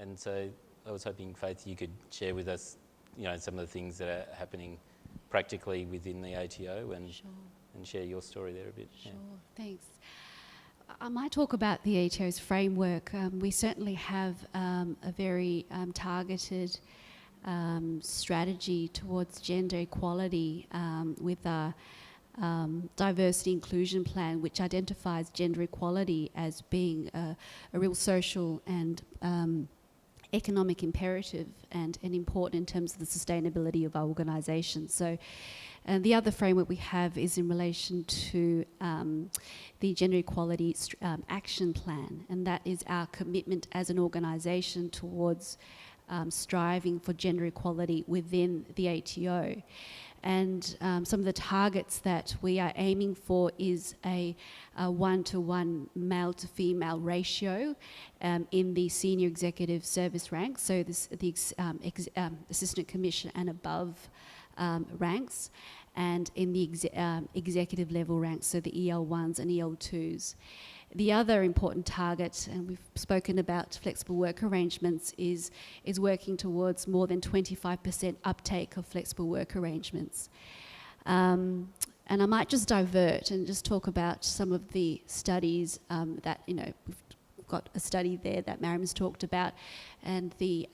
And so I was hoping, Faith, you could share with us, some of the things that are happening practically within the ATO and share your story there a bit. Sure, thanks. I might talk about the ATO's framework. We certainly have a very targeted strategy towards gender equality with our diversity inclusion plan, which identifies gender equality as being a real social and economic imperative and important in terms of the sustainability of our organisation. So the other framework we have is in relation to the Gender Equality Action Plan, and that is our commitment as an organisation towards striving for gender equality within the ATO. And some of the targets that we are aiming for is a 1-to-1 male to female ratio in the senior executive service ranks, so the assistant commissioner and above ranks, and in the executive level ranks, so the EL1s and EL2s. The other important target, and we've spoken about flexible work arrangements, is working towards more than 25% uptake of flexible work arrangements. And I might just divert and just talk about some of the studies that, we've got a study there that Marion's talked about, and the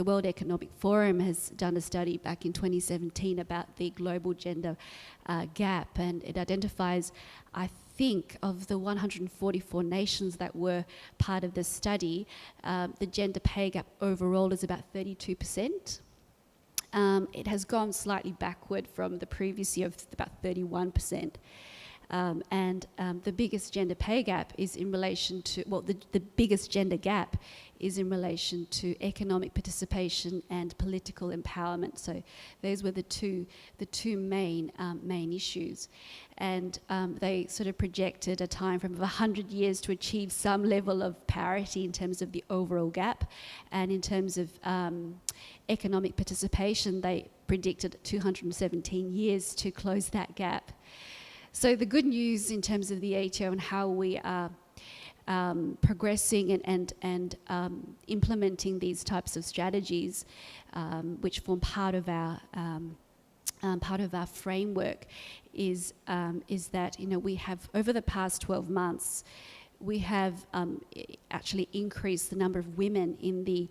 World Economic Forum has done a study back in 2017 about the global gender gap, and it identifies, I think, of the 144 nations that were part of this study, the gender pay gap overall is about 32%. It has gone slightly backward from the previous year of about 31%. And the biggest gender pay gap is in relation to, the biggest gender gap is in relation to economic participation and political empowerment. So those were the two main issues. And they sort of projected a time frame of 100 years to achieve some level of parity in terms of the overall gap. And in terms of economic participation, they predicted 217 years to close that gap. So the good news in terms of the ATO and how we are progressing and implementing these types of strategies, which form part of our framework, is that we have, over the past 12 months, we have actually increased the number of women in the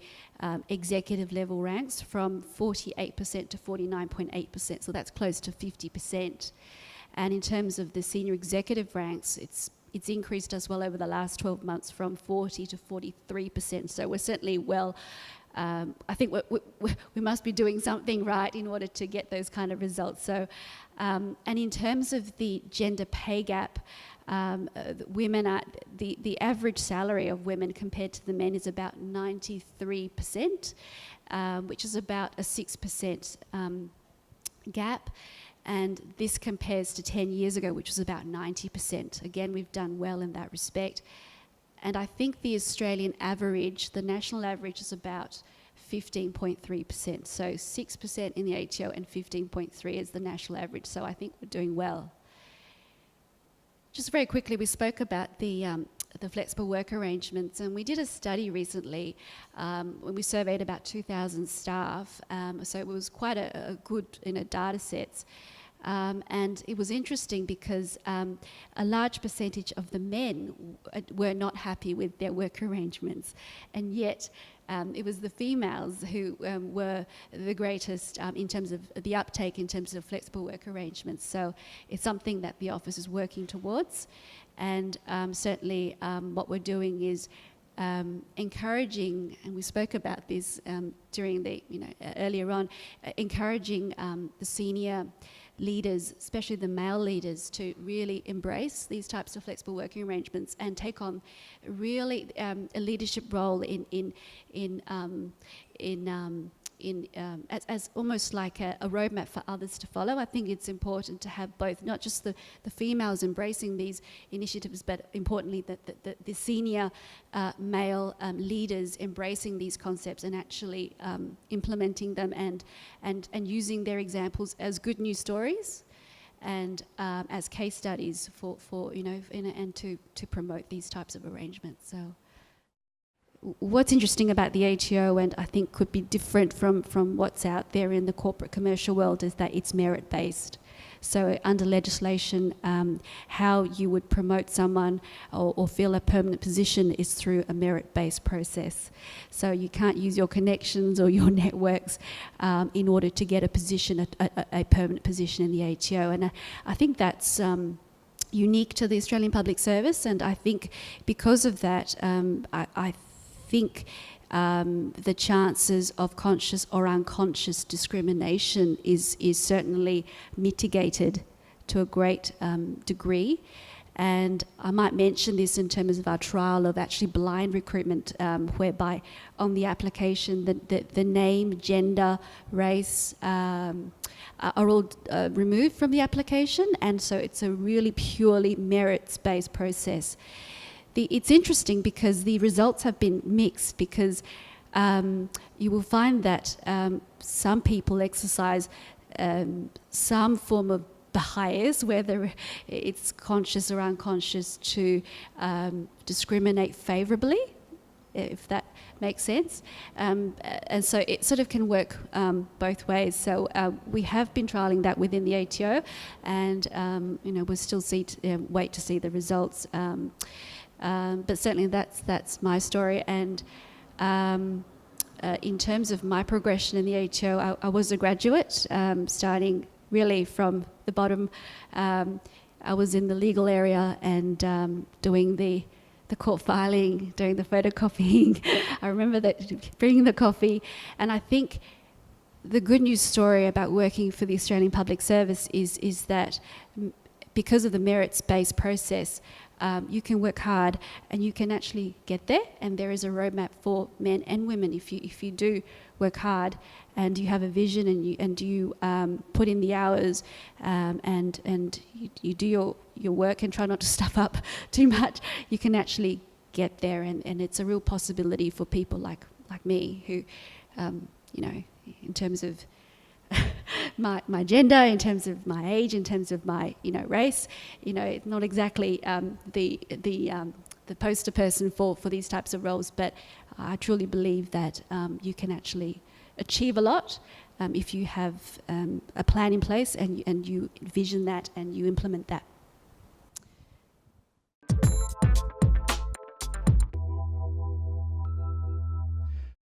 executive level ranks from 48% to 49.8%. So that's close to 50%. And in terms of the senior executive ranks, it's increased as well over the last 12 months from 40 to 43%. So we're certainly I think we must be doing something right in order to get those kind of results. So, and in terms of the gender pay gap, women are, the average salary of women compared to the men is about 93%, which is about a 6% gap. And this compares to 10 years ago, which was about 90%. Again, we've done well in that respect. And I think the Australian average, the national average, is about 15.3%. So 6% in the ATO and 15.3% is the national average. So I think we're doing well. Just very quickly, we spoke about the flexible work arrangements, and we did a study recently when we surveyed about 2,000 staff. So it was quite a good data sets. And it was interesting because a large percentage of the men were not happy with their work arrangements, and yet it was the females who were the greatest in terms of the uptake in terms of flexible work arrangements. So it's something that the office is working towards, and certainly what we're doing is encouraging, and we spoke about this during the earlier on, encouraging the senior leaders, especially the male leaders, to really embrace these types of flexible working arrangements and take on really a leadership role as almost like a roadmap for others to follow. I think it's important to have both, not just the females embracing these initiatives, but importantly the senior male leaders embracing these concepts and actually implementing them and using their examples as good news stories and as case studies for and to promote these types of arrangements. So. what's interesting about the ATO, and I think could be different from what's out there in the corporate commercial world, is that it's merit-based. So under legislation, how you would promote someone or fill a permanent position is through a merit-based process. So you can't use your connections or your networks in order to get a position, a permanent position in the ATO. And I think that's unique to the Australian Public Service, and I think because of that, I think the chances of conscious or unconscious discrimination is certainly mitigated to a great degree. And I might mention this in terms of our trial of actually blind recruitment, whereby on the application the name, gender, race are all removed from the application, and so it's a really purely merits-based process. It's interesting because the results have been mixed, because you will find that some people exercise some form of bias, whether it's conscious or unconscious, to discriminate favourably, if that makes sense. And so it sort of can work both ways. So we have been trialling that within the ATO, and we'll still wait to see the results. But certainly that's my story. And in terms of my progression in the ATO, I was a graduate, starting really from the bottom. I was in the legal area and doing the court filing, doing the photocopying. I remember that, bringing the coffee. And I think the good news story about working for the Australian Public Service is that because of the merits-based process, you can work hard and you can actually get there, and there is a roadmap for men and women if you do work hard and you have a vision and you put in the hours and you do your work and try not to stuff up too much. You can actually get there, and it's a real possibility for people like me who, in terms of my gender, in terms of my age, in terms of my race, not exactly the poster person for these types of roles, but I truly believe that you can actually achieve a lot if you have a plan in place and you envision that and you implement that.